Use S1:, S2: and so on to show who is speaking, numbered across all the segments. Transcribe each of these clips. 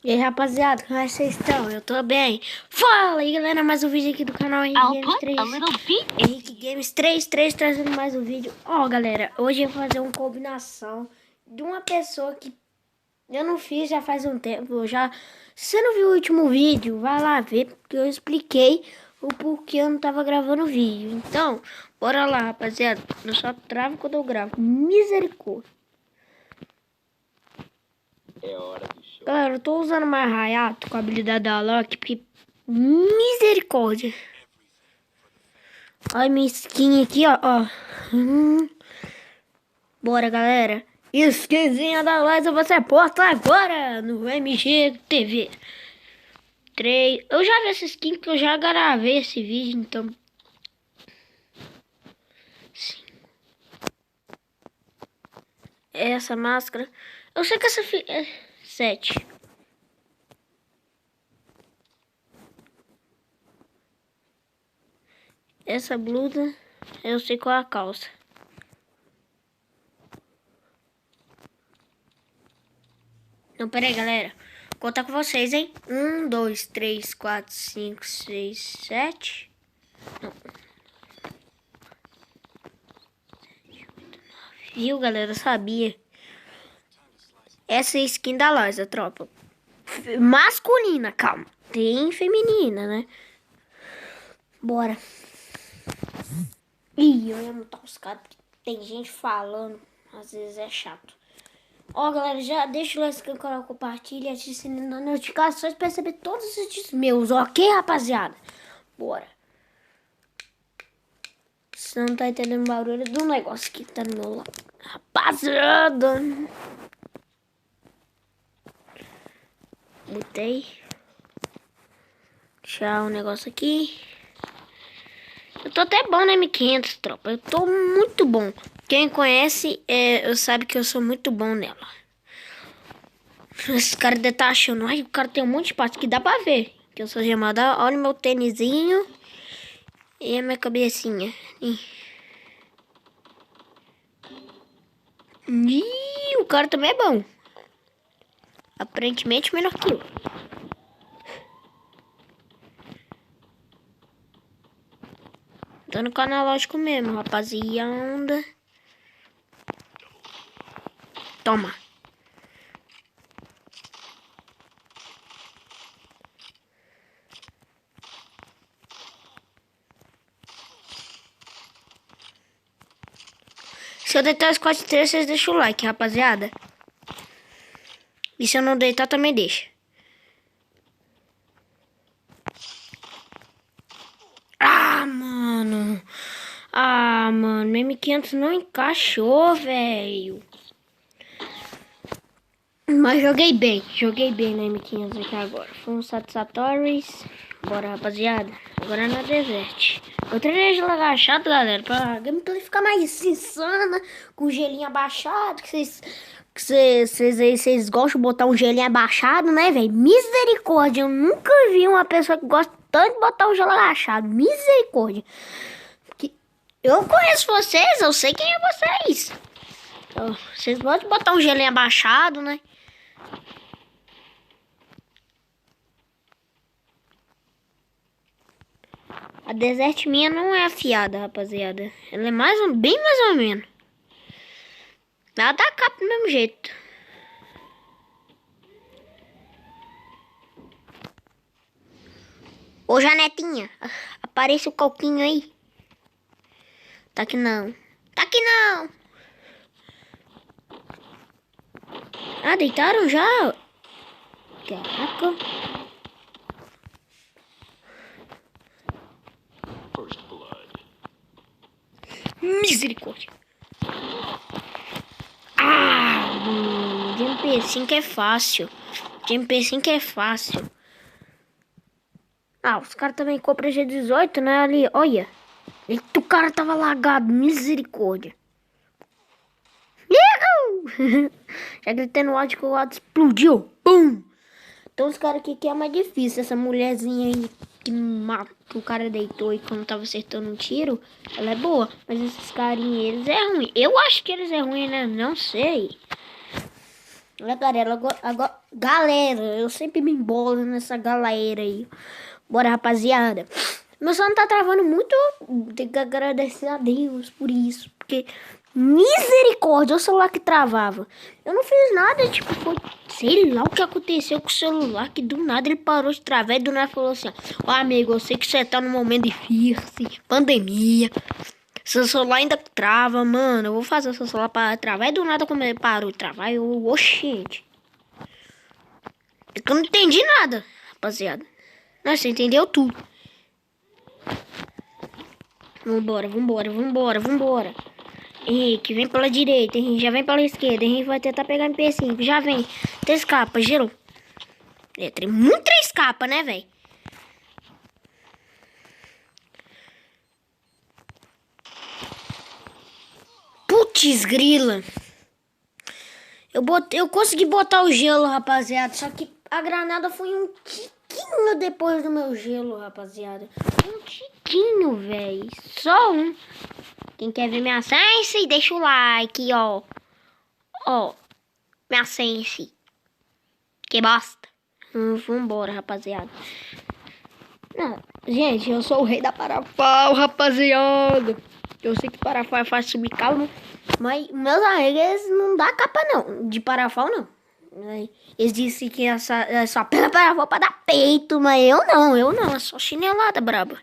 S1: E aí, rapaziada, como é que vocês estão? Eu tô bem. Fala aí, galera, mais um vídeo aqui do canal Henrique Games 3. Henrique Games 3 trazendo mais um vídeo. Ó, galera, hoje eu vou fazer uma combinação de uma pessoa que eu não fiz já faz um tempo. Se você não viu o último vídeo, vai lá ver, porque eu expliquei o porquê eu não tava gravando o vídeo. Então, bora lá, rapaziada. Eu só travo quando eu gravo. Misericórdia.
S2: É hora do show.
S1: Galera, eu tô usando mais Hayato com a habilidade da Loki, porque misericórdia. Olha minha skin aqui, ó. Bora, galera. Skinzinha da Liza, você posta agora no MGTV. 3. Eu já vi essa skin, porque eu já gravei esse vídeo, então. 5. Essa máscara. Eu sei que essa é 7. Essa blusa, eu sei qual é a calça. Não, pera aí, galera. Vou contar com vocês, hein? 1, 2, 3, 4, 5, 6, 7. Não. 7, 8, 9. Viu, galera? Eu sabia. Essa é a skin da Liza, tropa. Masculina, calma. Tem feminina, né? Bora. Ih, eu ia mutar os caras, porque tem gente falando. Às vezes é chato. Ó, galera, já deixa o like, no canal, compartilha, ativa o sininho das notificações pra receber todos os vídeos meus, ok, rapaziada? Bora. Você não tá entendendo o barulho do negócio que tá no meu lado. Rapaziada. Botei. Deixar o negócio aqui. Eu tô até bom na M500, tropa. Eu tô muito bom. Quem conhece, sabe que eu sou muito bom nela. Esse cara deve estar achando, ai, o cara tem um monte de espaço que dá pra ver. Que eu sou gemada. Olha o meu tênisinho. E a minha cabecinha. Ih, o cara também é bom. Aparentemente melhor que eu. Tô no canal lógico mesmo, rapaziada. Toma. Se eu deitar os 4 3, vocês deixam o like, rapaziada. E se eu não deitar, também deixa. Ah, mano, meu M500 não encaixou, velho. Mas joguei bem na M500 aqui agora. Foi um Satisfactories. Bora, rapaziada. Agora na Desert. Eu treinei de agachado, galera, pra gameplay ficar mais insana, com gelinho abaixado, que vocês gostam de botar um gelinho abaixado, né, velho? Misericórdia, eu nunca vi uma pessoa que gosta tanto de botar um gelo agachado. Misericórdia. Eu conheço vocês, eu sei quem é vocês. Então, vocês gostam de botar um gelinho abaixado, né? A Desert minha não é afiada, rapaziada. Ela é bem mais ou menos. Ela dá capa do mesmo jeito. Ô, Janetinha, aparece o coquinho aí. Tá aqui não. Tá aqui não. Ah, deitaram já? Caraca. Misericórdia. De MP5 é fácil. De MP5 é fácil. Ah, os caras também compram G18, né? Ali, olha. Eita, o cara tava lagado. Misericórdia. Já gritei no áudio que o áudio explodiu. Pum! Então os caras aqui que é mais difícil. Essa mulherzinha aí que o cara deitou e quando tava acertando um tiro, ela é boa. Mas esses carinhas, eles é ruim. Eu acho que eles é ruim, né? Não sei. Galera, eu sempre me embolo nessa galera aí. Bora, rapaziada. Meu som tá travando muito. Tenho que agradecer a Deus por isso. Porque, misericórdia, o celular que travava. Eu não fiz nada, tipo, foi... Sei lá o que aconteceu com o celular, que do nada ele parou de travar e do nada falou assim, ó, amigo, eu sei que você tá num momento difícil, pandemia. Seu celular ainda trava, mano. Eu vou fazer o seu celular para travar. E do nada, como ele parou de travar, eu... Oxente. É que eu não entendi nada, rapaziada. Nossa, você entendeu tudo. Vambora. Henrique, vem pela direita. Henrique, já vem pela esquerda. Henrique vai tentar pegar MP5. Já vem. 3 capas, gelo. Muito 3 capas, né, velho? Putz, grila. Eu consegui botar o gelo, rapaziada. Só que a granada foi um tiquinho depois do meu gelo, rapaziada. Um tiquinho, velho. Só um. Quem quer ver minha sense, deixa o like, ó. Ó. Minha sense. Que bosta. Vambora, rapaziada. Não, gente, eu sou o rei da Parafal, rapaziada. Eu sei que Parafal é fácil subir calma. Mas meus amigos não dá capa não, de Parafal não. Eles disseram que é só pela Parafal pra dar peito, mas eu não, é só chinelada braba.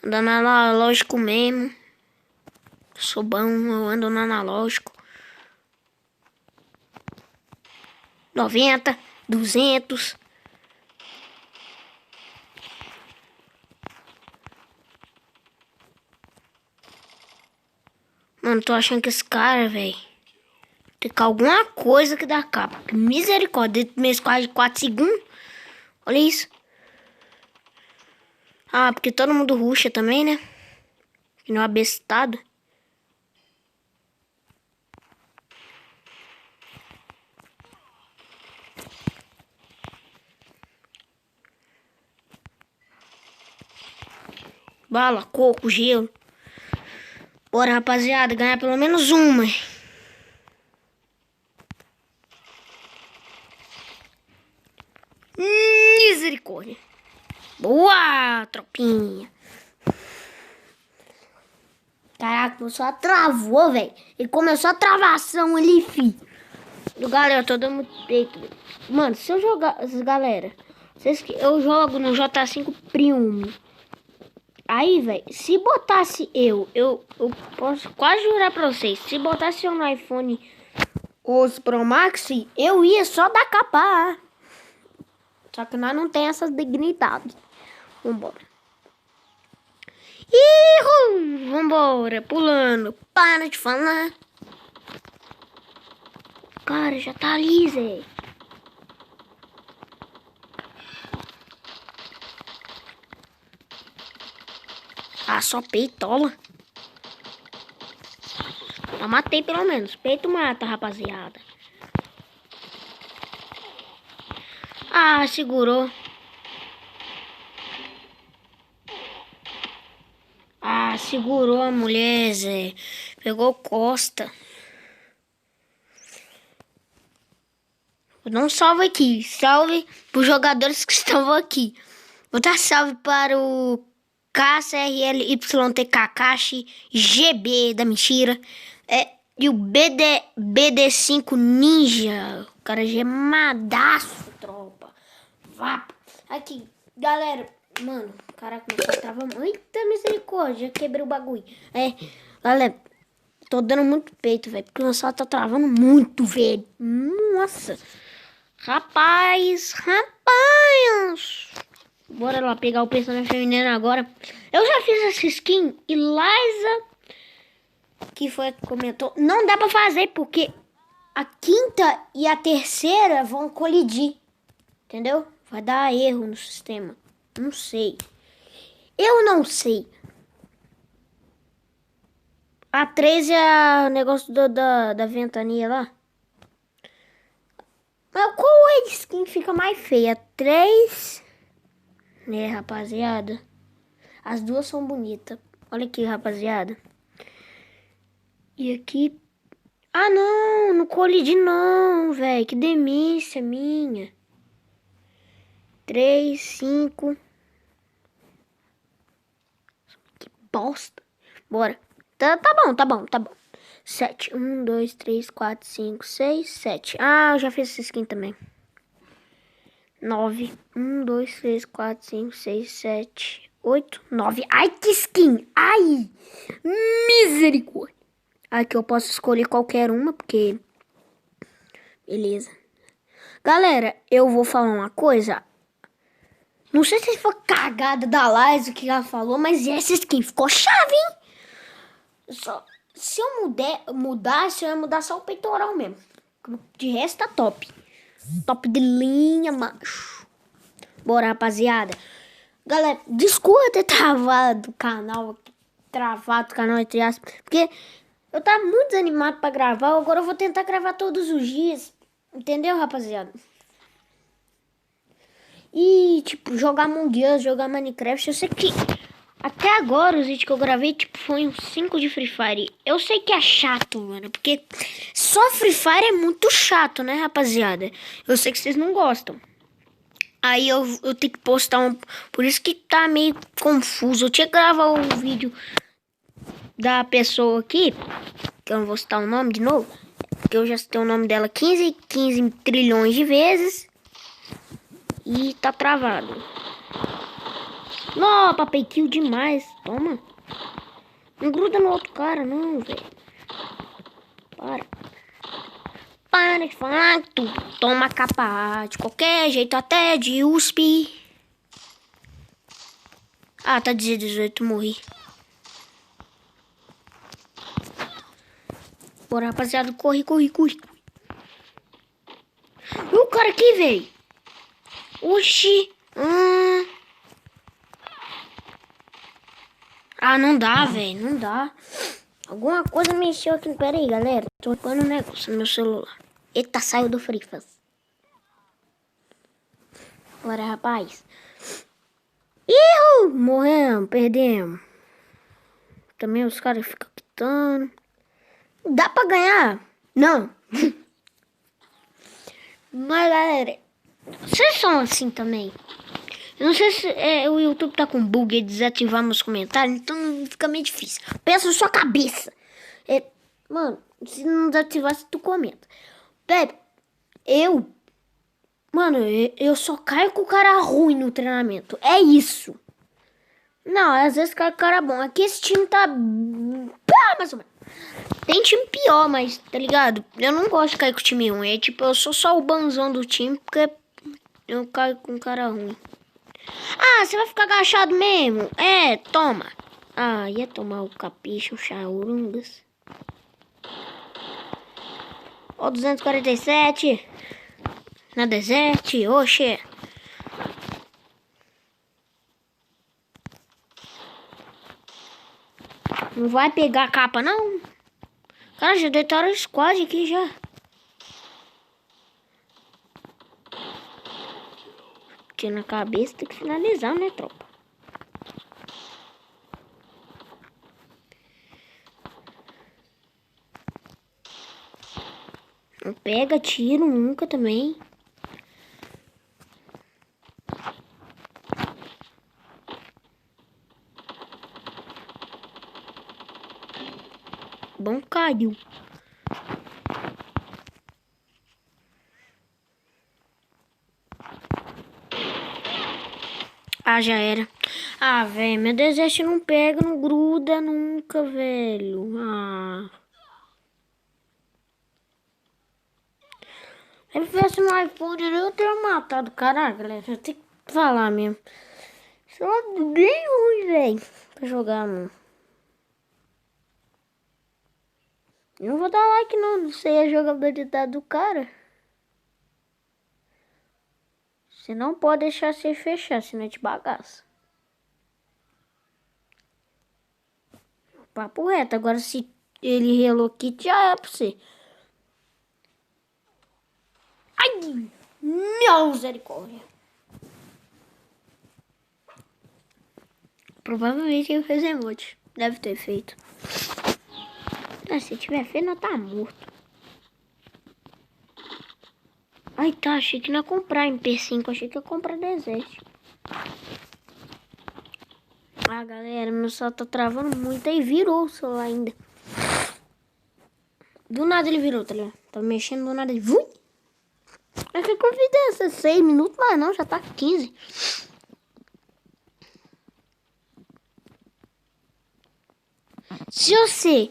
S1: Andando analógico mesmo. Sou bom, eu ando no analógico. 90, 200. Mano, tô achando que esse cara, velho, tem que alguma coisa que dá capa. Misericórdia, dentro do mês quase 4 segundos. Olha isso. Ah, porque todo mundo ruxa também, né? Que não é abestado. Bala, coco, gelo. Bora, rapaziada, ganhar pelo menos uma. Misericórdia. Boa, tropinha. Caraca, só travou, velho. Ele começou a travação ali, fi. Galera, eu tô dando peito. Mano, se eu jogar... Galera, eu jogo no J5 Premium. Aí, velho, se botasse eu posso quase jurar pra vocês. Se botasse eu no iPhone 11 Pro Max, eu ia só dar capa. Só que nós não tem essas dignidades. Vambora. Ih, vambora, pulando. Para de falar. Cara, já tá ali, Zé. Ah, só peitola. Já matei pelo menos. Peito mata, rapaziada. Ah, segurou. Ah, segurou a mulher, Zé. Pegou Costa. Não salve aqui. Salve pros jogadores que estão aqui. Vou dar salve para o KCRLYT Kakashi GB da mentira. E o BD5 Ninja. O cara gemadaço, tropa. Vá. Aqui, galera. Mano, caraca, meu pai tava muita misericórdia. Quebrei o bagulho. Galera, tô dando muito peito, velho. Porque o meu celular tá travando muito, velho. Nossa. Rapaz. Bora lá pegar o personagem feminino agora. Eu já fiz essa skin. E Liza, que foi que comentou, não dá pra fazer porque a quinta e a terceira vão colidir. Entendeu? Vai dar erro no sistema. Não sei. Eu não sei. A 3 é o negócio da ventania lá. Mas qual é a skin fica mais feia? 3... Né, rapaziada? As duas são bonitas. Olha aqui, rapaziada. E aqui... Ah, não, não colidi não, velho. Que demência minha. 3, 5. Que bosta. Bora. Tá bom, tá bom, tá bom. 7. 1, 2, 3, 4, 5, 6, 7. Ah, eu já fiz essa skin também. 9. 1, 2, 3, 4, 5, 6, 7, 8, 9. Ai, que skin! Ai! Misericórdia! Aqui eu posso escolher qualquer uma, porque... Beleza. Galera, eu vou falar uma coisa. Não sei se foi cagada da Liza que ela falou, mas essa skin ficou chave, hein? Se eu mudasse, eu ia mudar só o peitoral mesmo. De resto tá top. Top de linha, macho. Bora, rapaziada. Galera, desculpa ter travado o canal. Entre aspas. Porque eu tava muito desanimado pra gravar. Agora eu vou tentar gravar todos os dias. Entendeu, rapaziada? E, tipo, jogar Among Us, jogar Minecraft. Eu sei que até agora os vídeos que eu gravei, tipo, foi uns 5 de Free Fire. Eu sei que é chato, mano. Porque só Free Fire é muito chato, né, rapaziada? Eu sei que vocês não gostam. Aí eu tenho que postar um... Por isso que tá meio confuso. Eu tinha que gravar um vídeo da pessoa aqui, que eu não vou citar o nome de novo, porque eu já citei o nome dela 15 trilhões de vezes. E tá travado. Não, papai, kill demais. Toma. Não gruda no outro cara, não, velho. Para de falar tudo. Toma capa de qualquer jeito, até de USP. Ah, tá 18, morri. Bora, rapaziada, corre. E o cara aqui, velho? Oxi. Ah, não dá, velho, não dá. Alguma coisa mexeu aqui. Pera aí, galera. Tô pondo um negócio no meu celular. Eita, saiu do Frifas. Bora, rapaz. Ih, morremos, perdemos. Também os caras ficam quitando. Dá pra ganhar? Não. Mas, galera, vocês são assim também? Eu não sei se o YouTube tá com bug e desativar meus comentários, então fica meio difícil. Pensa na sua cabeça. Mano, se não desativar, tu comenta. Pepe, Mano, eu só caio com o cara ruim no treinamento. É isso. Não, às vezes cai com o cara bom. Aqui esse time tá... mais ou menos. Tem time pior, mas, tá ligado? Eu não gosto de cair com o time ruim. É tipo, eu sou só o banzão do time, porque eu caio com um cara ruim. Ah, você vai ficar agachado mesmo? É, toma. Ah, ia tomar o capricho, o chaurungas. Ó, 247. Na desert, oxe. Não vai pegar a capa, não? Cara, já deitaram o squad aqui já. Porque na cabeça tem que finalizar, né, tropa? Não pega tiro nunca também. Bom, caiu. Ah, já era. Ah, velho, meu desejo não pega, não gruda nunca, velho. Ah. Se eu tivesse no iPhone, eu teria matado. Caraca, galera, eu tenho que falar mesmo. Só bem ruim, velho, pra jogar, mano. Eu não vou dar like, não sei a jogabilidade do cara. Você não pode deixar se fechar, senão te bagaça. Papo reto, agora se ele relou aqui, já é pra você. Ai, meu misericórdia. Provavelmente ele fez emote. Deve ter feito. Ah, se tiver feito, não tá morto. Ai, tá, achei que não ia comprar MP5, achei que ia comprar Desert. Ah, galera, meu celular tá travando muito, aí virou o celular ainda. Do nada ele virou, tá ligado? Tava mexendo, do nada ele... Vui! Acho que eu convidei 6 minutos, mas não, já tá 15. Se você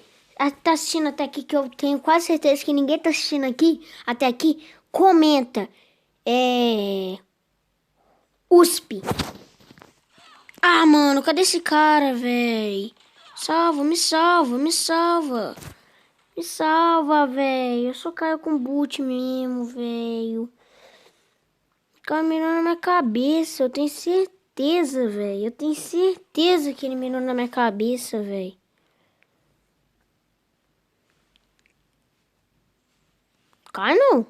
S1: tá assistindo até aqui, que eu tenho quase certeza que ninguém tá assistindo aqui, até aqui, comenta. USP. Ah, mano, cadê esse cara, véi? Salva, me salva, me salva. Me salva, velho. Eu só caio com boot mesmo, velho. Fica mirando na minha cabeça. Eu tenho certeza, velho. Eu tenho certeza que ele mirou na minha cabeça, velho. Cai não.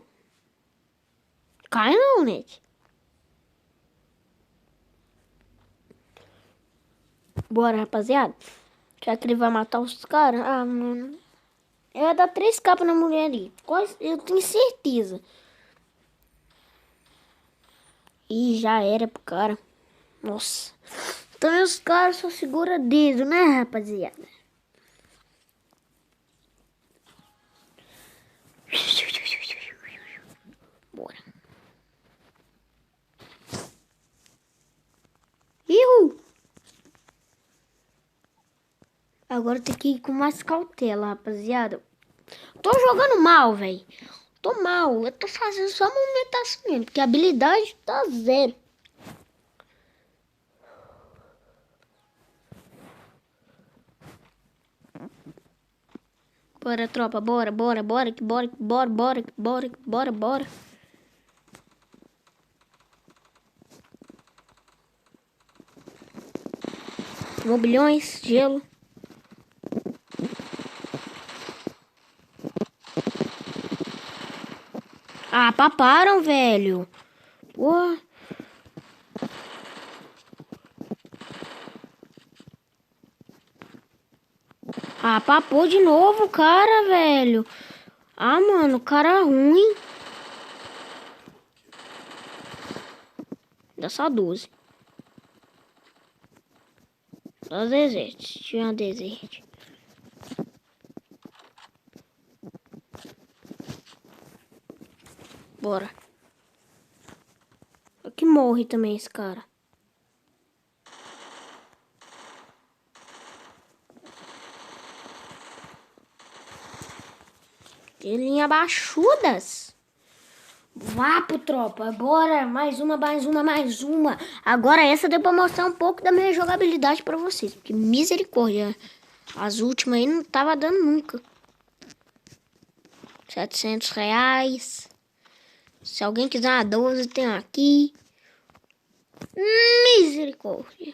S1: Cai não, Net. Bora, rapaziada. Já que ele vai matar os caras. Ah, mano. Eu ia dar 3 capas na mulher ali. Eu tenho certeza. Ih, já era pro cara. Nossa. Então os caras só segura dedo, né, rapaziada? Bora. Ihu! Agora tem que ir com mais cautela, rapaziada. Tô jogando mal, velho. Tô mal. Eu tô fazendo só movimentação mesmo, porque a habilidade tá 0. Bora, tropa. Bora, bora, bora, que bora, que bora, bora, que bora, que bora, bora. Mobilhões, gelo. Ah, paparam, velho. Pô. Ah, papou de novo, cara, velho. Ah, mano, cara ruim. Dá só 12. Só desert. Tinha desert. Bora. Que morre também esse cara. Linha baixudas. Vapo, tropa. Bora. Mais uma, mais uma, mais uma. Agora essa deu pra mostrar um pouco da minha jogabilidade pra vocês. Porque misericórdia. As últimas aí não tava dando nunca. R$700. Se alguém quiser uma 12, tem aqui. Misericórdia.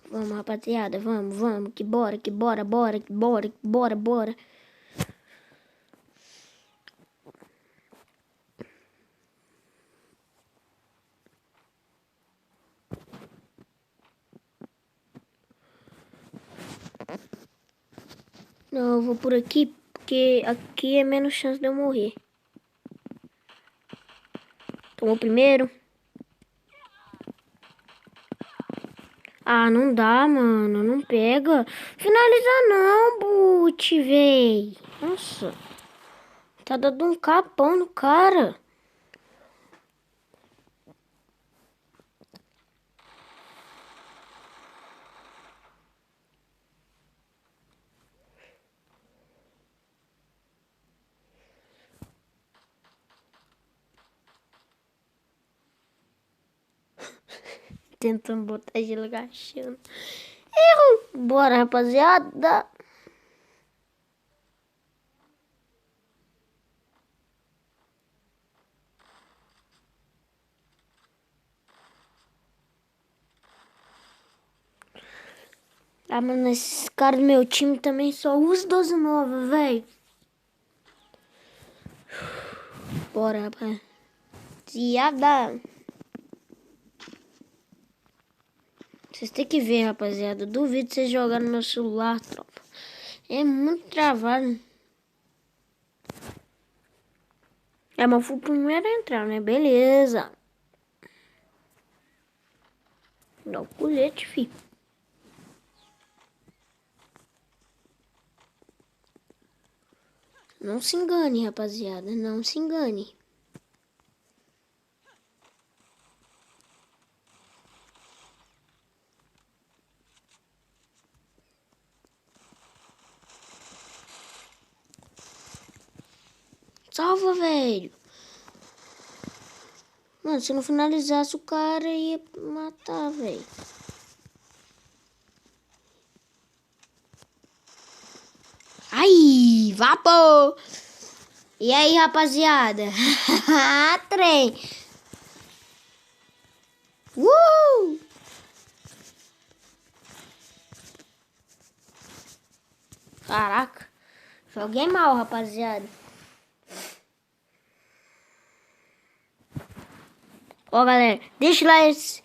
S1: Vamos, rapaziada. Vamos, vamos. Que bora, bora, que bora, bora. Não, eu vou por aqui, porque aqui é menos chance de eu morrer. Tomou primeiro. Ah, não dá, mano. Não pega. Finaliza não, boot, véi. Nossa. Tá dando um capão no cara. Tentando botar gelo agachando. Erro. Bora, rapaziada. Ah, mano, esses caras do meu time também só usam 12 nova, velho. Bora, rapaziada. Vocês têm que ver, rapaziada. Duvido vocês jogarem no meu celular, tropa. É muito travado. É, mas fui o primeiro a entrar, né? Beleza. Dá o colete, fi. Não se engane, rapaziada. Não se engane. Salva, velho. Mano, se não finalizasse o cara, ia matar, velho. Ai, vapor! E aí, rapaziada? Trem! Caraca, joguei mal, rapaziada. Ó, galera, deixa lá, se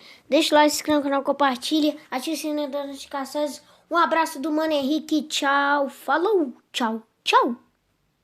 S1: inscreva no canal, compartilha, ative o sininho das notificações. Um abraço do Mano Henrique, tchau, falou, tchau, tchau.